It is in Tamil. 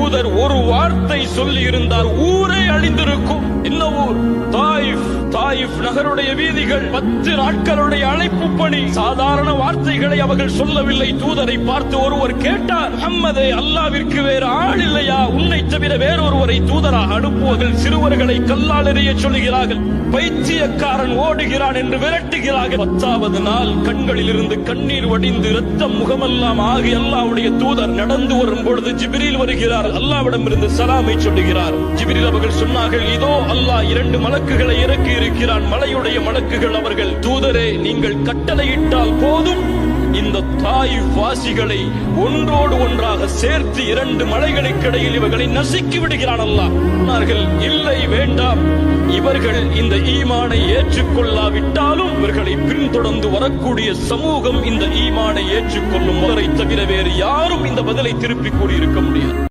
தூதர் ஒரு வார்த்தை சொல்லி இருந்தால் ஊரே அழிந்திருக்கும். என்ன ஊர்? தாயிஃப் நகருடைய வீதிகள். 10 நாட்களுடைய அழைப்பு பணி. சாதாரண வார்த்தைகளை அவர்கள் சொல்லவில்லை. தூதரை பார்த்து ஒருவர் கேட்டார், முஹம்மதே, அல்லாவிற்கு வேறு ஆள் இல்லையா? உன்னை தவிர வேறொருவரை தூதராக அனுப்புவர்கள். சிறுவர்களை கல்லால் எறிய சொல்லுகிறார்கள். பைத்தியக்காரன் ஓடுகிறான் என்று விரட்டுகிறார்கள். 10வது நாள் கண்களில் இருந்து கண்ணீர் வடிந்து இரத்தம் முகமெல்லாம் ஆகி அல்லாஹ்வுடைய தூதர் நடந்து வரும் பொழுது ஜிப்ரீல் வருகிறார். அல்லாஹ்விடம் இருந்து சலாமை சொல்லுகிறார். ஜிப்ரீல் அவர்கள் சொன்னார்கள், இதோ அல்லாஹ் 2 மலக்குகளை இறக்கி இருக்கிறான். மலையுடைய மலக்குகள் அவர்கள். தூதரே, நீங்கள் கட்டளையிட்டால் போதும், இந்த தாயிஃப் வாசிகளை ஒன்றோடு ஒன்றாக சேர்த்து 2 மலைகளுக்கு இடையில் இவர்களை நசுக்கி விடுகிறான் அல்லாஹ். சொன்னார்கள், இல்லை, வேண்டாம். இவர்கள் இந்த ஈமானை ஏற்றுக்கொள்ளாவிட்டாலும் இவர்களை பின்தொடர்ந்து வரக்கூடிய சமூகம் இந்த ஈமானை ஏற்றுக்கொள்ளும். அவரை தவிர வேறு யாரும் இந்த பதிலை திருப்பி கூறியிருக்க முடியாது.